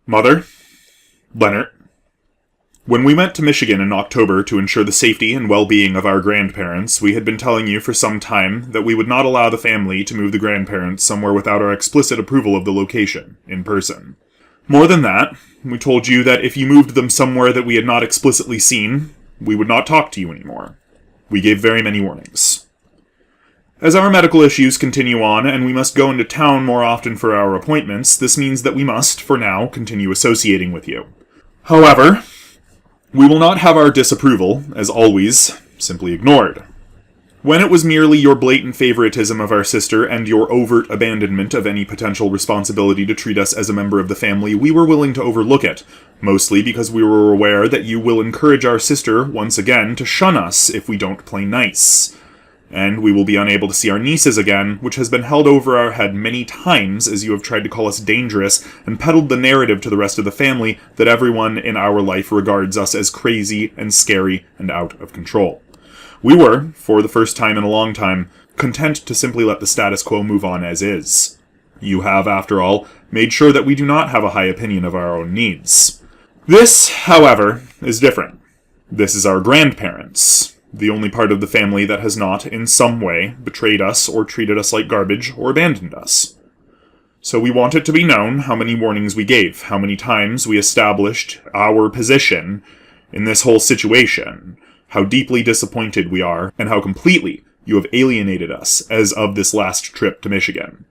Mother, Leonard, when we went to Michigan in October to ensure the safety and well-being of our grandparents, we had been telling you for some time that we would not allow the family to move the grandparents somewhere without our explicit approval of the location, in person. More than that, we told you that if you moved them somewhere that we had not explicitly seen, we would not talk to you anymore. We gave very many warnings. As our medical issues continue on, and we must go into town more often for our appointments, this means that we must, for now, continue associating with you. However, we will not have our disapproval, as always, simply ignored. When it was merely your blatant favoritism of our sister and your overt abandonment of any potential responsibility to treat us as a member of the family, we were willing to overlook it, mostly because we were aware that you will encourage our sister, once again, to shun us if we don't play nice. And we will be unable to see our nieces again, which has been held over our head many times as you have tried to call us dangerous and peddled the narrative to the rest of the family that everyone in our life regards us as crazy and scary and out of control. We were, for the first time in a long time, content to simply let the status quo move on as is. You have, after all, made sure that we do not have a high opinion of our own needs. This, however, is different. This is our grandparents. The only part of the family that has not, in some way, betrayed us or treated us like garbage or abandoned us. So we want it to be known how many warnings we gave, how many times we established our position in this whole situation, how deeply disappointed we are, and how completely you have alienated us as of this last trip to Michigan.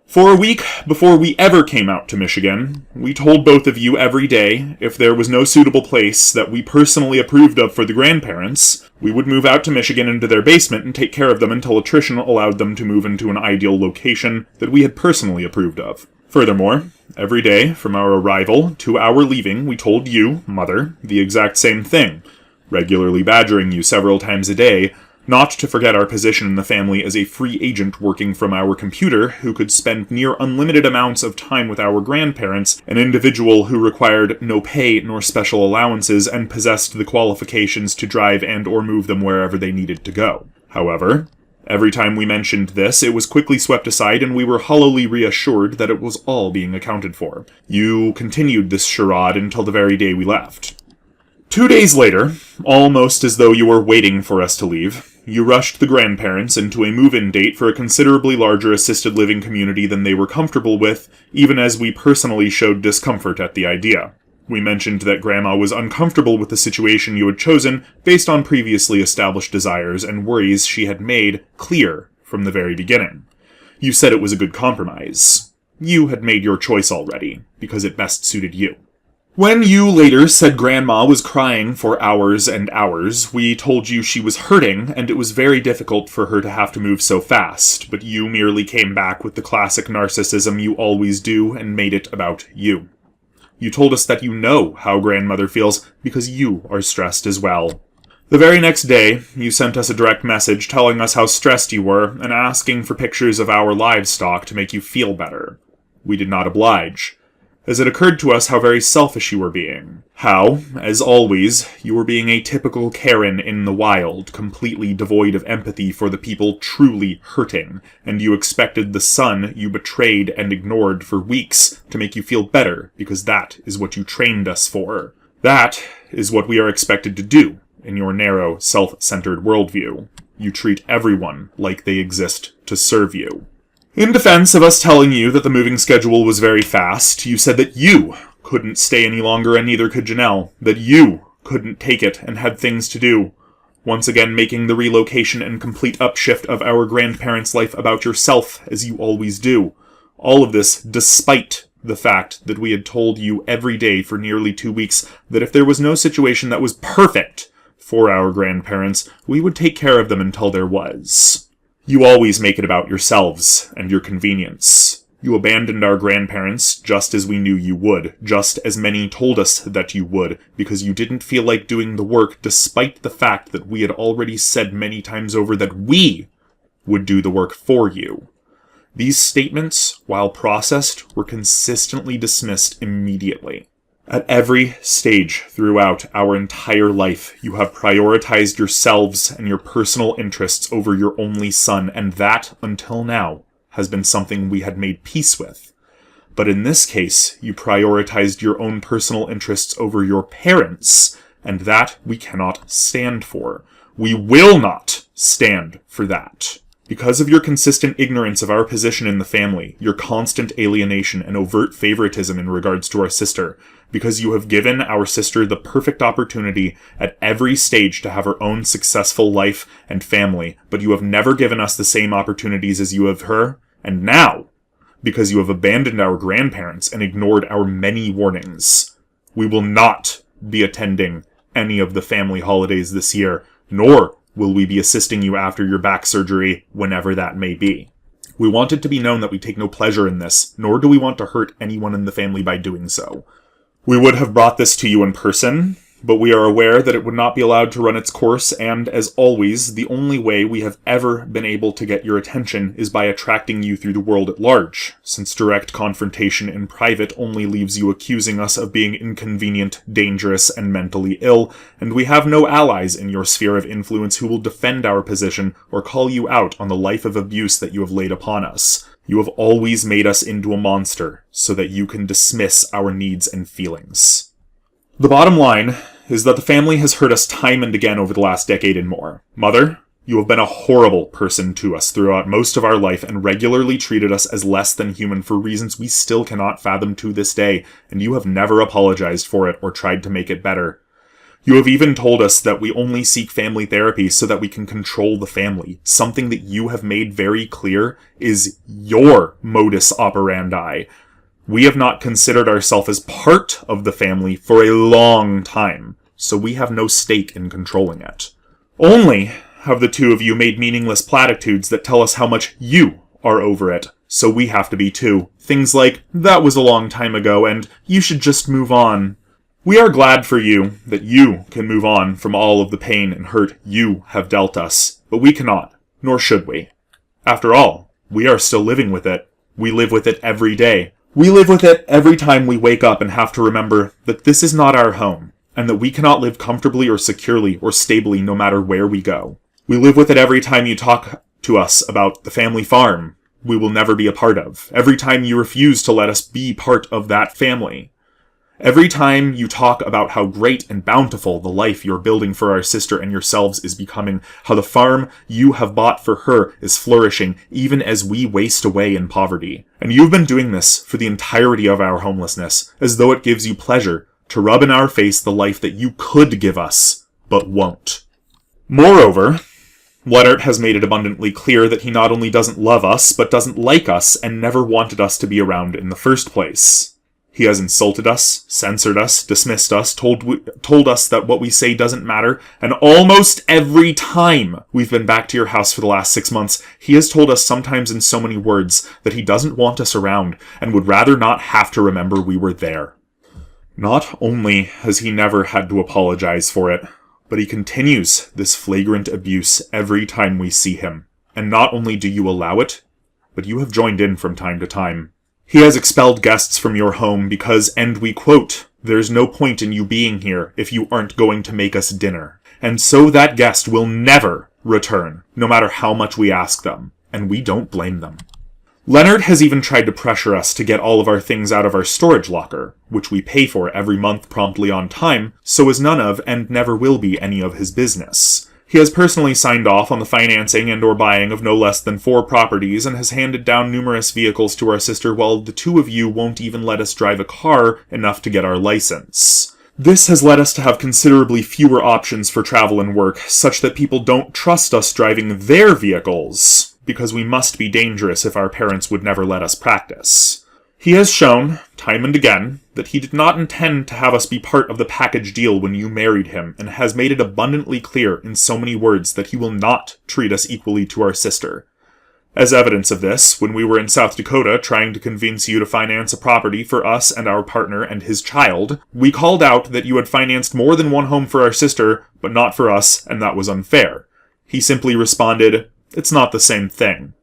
For a week before we ever came out to Michigan, we told both of you every day if there was no suitable place that we personally approved of for the grandparents, we would move out to Michigan into their basement and take care of them until attrition allowed them to move into an ideal location that we had personally approved of. Furthermore, every day from our arrival to our leaving, we told you, Mother, the exact same thing, regularly badgering you several times a day, not to forget our position in the family as a free agent working from our computer who could spend near unlimited amounts of time with our grandparents, an individual who required no pay nor special allowances and possessed the qualifications to drive and or move them wherever they needed to go. However, every time we mentioned this, it was quickly swept aside and we were hollowly reassured that it was all being accounted for. You continued this charade until the very day we left. 2 days later, almost as though you were waiting for us to leave, you rushed the grandparents into a move-in date for a considerably larger assisted living community than they were comfortable with, even as we personally showed discomfort at the idea. We mentioned that Grandma was uncomfortable with the situation you had chosen based on previously established desires and worries she had made clear from the very beginning. You said it was a good compromise. You had made your choice already, because it best suited you. When you later said Grandma was crying for hours and hours, we told you she was hurting and it was very difficult for her to have to move so fast, but you merely came back with the classic narcissism you always do and made it about you. You told us that you know how Grandmother feels because you are stressed as well. The very next day, you sent us a direct message telling us how stressed you were and asking for pictures of our livestock to make you feel better. We did not oblige, as it occurred to us how very selfish you were being. How, as always, you were being a typical Karen in the wild, completely devoid of empathy for the people truly hurting, and you expected the son you betrayed and ignored for weeks to make you feel better, because that is what you trained us for. That is what we are expected to do in your narrow, self-centered worldview. You treat everyone like they exist to serve you. In defense of us telling you that the moving schedule was very fast, you said that you couldn't stay any longer and neither could Janelle, that you couldn't take it and had things to do, once again making the relocation and complete upshift of our grandparents' life about yourself, as you always do. All of this despite the fact that we had told you every day for nearly 2 weeks that if there was no situation that was perfect for our grandparents, we would take care of them until there was. You always make it about yourselves and your convenience. You abandoned our grandparents just as we knew you would, just as many told us that you would, because you didn't feel like doing the work despite the fact that we had already said many times over that we would do the work for you. These statements, while processed, were consistently dismissed immediately. At every stage throughout our entire life, you have prioritized yourselves and your personal interests over your only son, and that, until now, has been something we had made peace with. But in this case, you prioritized your own personal interests over your parents, and that we cannot stand for. We will not stand for that. Because of your consistent ignorance of our position in the family, your constant alienation and overt favoritism in regards to our sister, because you have given our sister the perfect opportunity at every stage to have her own successful life and family, but you have never given us the same opportunities as you have her, and now, because you have abandoned our grandparents and ignored our many warnings, we will not be attending any of the family holidays this year, nor will we be assisting you after your back surgery, whenever that may be. We want it to be known that we take no pleasure in this, nor do we want to hurt anyone in the family by doing so. We would have brought this to you in person, but we are aware that it would not be allowed to run its course, and, as always, the only way we have ever been able to get your attention is by attracting you through the world at large, since direct confrontation in private only leaves you accusing us of being inconvenient, dangerous, and mentally ill, and we have no allies in your sphere of influence who will defend our position or call you out on the life of abuse that you have laid upon us. You have always made us into a monster, so that you can dismiss our needs and feelings. The bottom line is that the family has hurt us time and again over the last decade and more. Mother, you have been a horrible person to us throughout most of our life and regularly treated us as less than human for reasons we still cannot fathom to this day, and you have never apologized for it or tried to make it better. You have even told us that we only seek family therapy so that we can control the family, something that you have made very clear is your modus operandi. We have not considered ourselves as part of the family for a long time, so we have no stake in controlling it. Only have the two of you made meaningless platitudes that tell us how much you are over it, so we have to be too. Things like, that was a long time ago, and you should just move on. We are glad for you that you can move on from all of the pain and hurt you have dealt us, but we cannot, nor should we. After all, we are still living with it. We live with it every day. We live with it every time we wake up and have to remember that this is not our home, and that we cannot live comfortably or securely or stably no matter where we go. We live with it every time you talk to us about the family farm we will never be a part of. Every time you refuse to let us be part of that family. Every time you talk about how great and bountiful the life you're building for our sister and yourselves is becoming, how the farm you have bought for her is flourishing even as we waste away in poverty. And you've been doing this for the entirety of our homelessness, as though it gives you pleasure to rub in our face the life that you could give us, but won't. Moreover, Leonard has made it abundantly clear that he not only doesn't love us, but doesn't like us and never wanted us to be around in the first place. He has insulted us, censored us, dismissed us, told us that what we say doesn't matter, and almost every time we've been back to your house for the last 6 months, he has told us sometimes in so many words that he doesn't want us around and would rather not have to remember we were there. Not only has he never had to apologize for it, but he continues this flagrant abuse every time we see him. And not only do you allow it, but you have joined in from time to time. He has expelled guests from your home because, and we quote, "There's no point in you being here if you aren't going to make us dinner." And so that guest will never return, no matter how much we ask them. And we don't blame them. Leonard has even tried to pressure us to get all of our things out of our storage locker, which we pay for every month promptly on time, so is none of, and never will be, any of his business. He has personally signed off on the financing and or buying of no less than 4 properties and has handed down numerous vehicles to our sister while the two of you won't even let us drive a car enough to get our license. This has led us to have considerably fewer options for travel and work, such that people don't trust us driving their vehicles, because we must be dangerous if our parents would never let us practice. He has shown, time and again, that he did not intend to have us be part of the package deal when you married him, and has made it abundantly clear in so many words that he will not treat us equally to our sister. As evidence of this, when we were in South Dakota trying to convince you to finance a property for us and our partner and his child, we called out that you had financed more than one home for our sister, but not for us, and that was unfair. He simply responded, "It's not the same thing."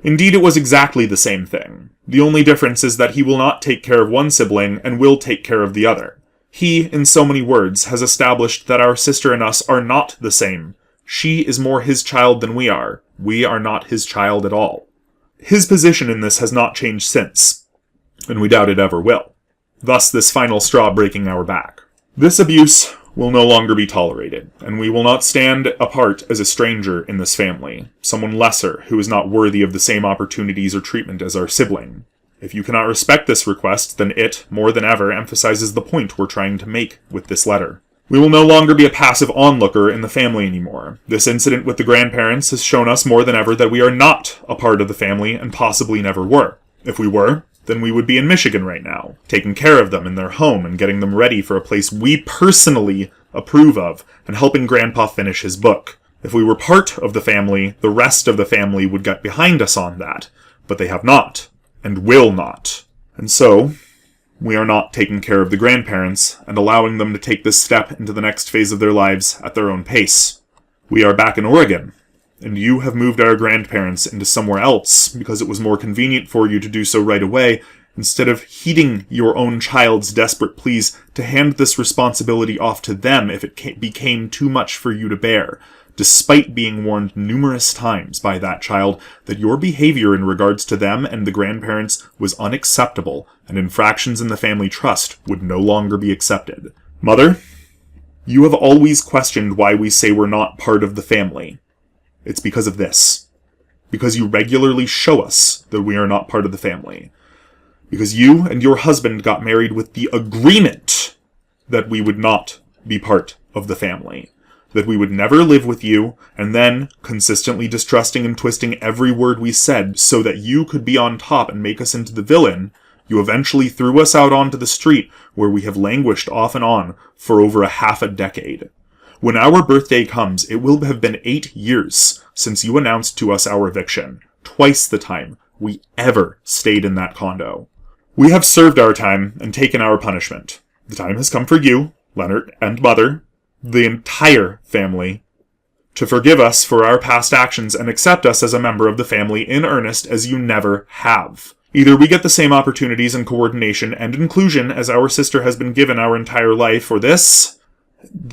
Indeed, it was exactly the same thing. The only difference is that he will not take care of one sibling and will take care of the other. He, in so many words, has established that our sister and us are not the same. She is more his child than we are. We are not his child at all. His position in this has not changed since. and we doubt it ever will. Thus this final straw breaking our back. This abuse will no longer be tolerated, and we will not stand apart as a stranger in this family, someone lesser who is not worthy of the same opportunities or treatment as our sibling. If you cannot respect this request, then it, more than ever, emphasizes the point we're trying to make with this letter. We will no longer be a passive onlooker in the family anymore. This incident with the grandparents has shown us more than ever that we are not a part of the family and possibly never were. If we were, then we would be in Michigan right now, taking care of them in their home and getting them ready for a place we personally approve of and helping Grandpa finish his book. If we were part of the family, the rest of the family would get behind us on that, but they have not. And will not. And so, we are not taking care of the grandparents and allowing them to take this step into the next phase of their lives at their own pace. We are back in Oregon, and you have moved our grandparents into somewhere else because it was more convenient for you to do so right away, instead of heeding your own child's desperate pleas to hand this responsibility off to them if it became too much for you to bear. Despite being warned numerous times by that child that your behavior in regards to them and the grandparents was unacceptable, and infractions in the family trust would no longer be accepted. Mother, you have always questioned why we say we're not part of the family. It's because of this. Because you regularly show us that we are not part of the family. Because you and your husband got married with the agreement that we would not be part of the family. That we would never live with you, and then, consistently distrusting and twisting every word we said so that you could be on top and make us into the villain, you eventually threw us out onto the street, where we have languished off and on for over a half a decade. When our birthday comes, it will have been 8 years since you announced to us our eviction, twice the time we ever stayed in that condo. We have served our time and taken our punishment. The time has come for you, Leonard and Mother, the entire family, to forgive us for our past actions and accept us as a member of the family in earnest as you never have. Either we get the same opportunities and coordination and inclusion as our sister has been given our entire life, or this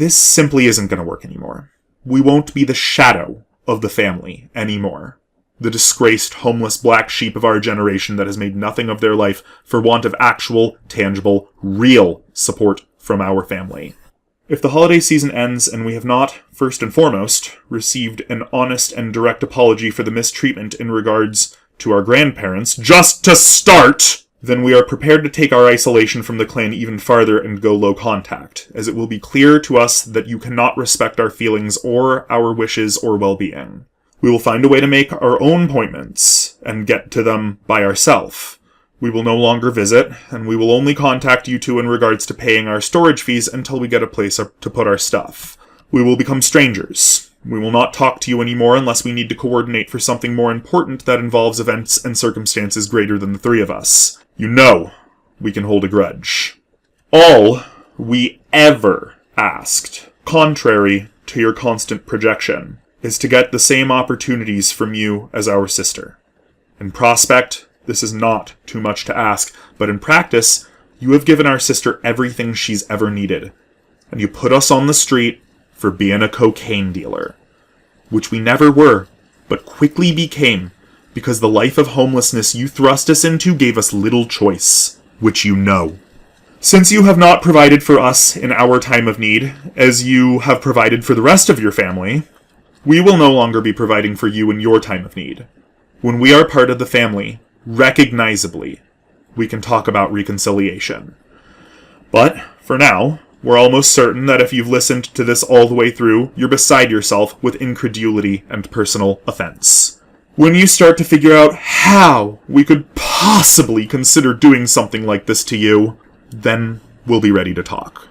simply isn't going to work anymore. We won't be the shadow of the family anymore. The disgraced, homeless black sheep of our generation that has made nothing of their life for want of actual, tangible, real support from our family. If the holiday season ends and we have not, first and foremost, received an honest and direct apology for the mistreatment in regards to our grandparents, just to start, then we are prepared to take our isolation from the clan even farther and go low contact, as it will be clear to us that you cannot respect our feelings or our wishes or well-being. We will find a way to make our own appointments and get to them by ourselves. We will no longer visit, and we will only contact you two in regards to paying our storage fees until we get a place to put our stuff. We will become strangers. We will not talk to you anymore unless we need to coordinate for something more important that involves events and circumstances greater than the three of us. You know we can hold a grudge. All we ever asked, contrary to your constant projection, is to get the same opportunities from you as our sister. In prospect, this is not too much to ask, but in practice, you have given our sister everything she's ever needed, and you put us on the street for being a cocaine dealer, which we never were, but quickly became, because the life of homelessness you thrust us into gave us little choice, which you know. Since you have not provided for us in our time of need, as you have provided for the rest of your family, we will no longer be providing for you in your time of need. When we are part of the family, recognizably, we can talk about reconciliation. But, for now, we're almost certain that if you've listened to this all the way through, you're beside yourself with incredulity and personal offense. When you start to figure out how we could possibly consider doing something like this to you, then we'll be ready to talk.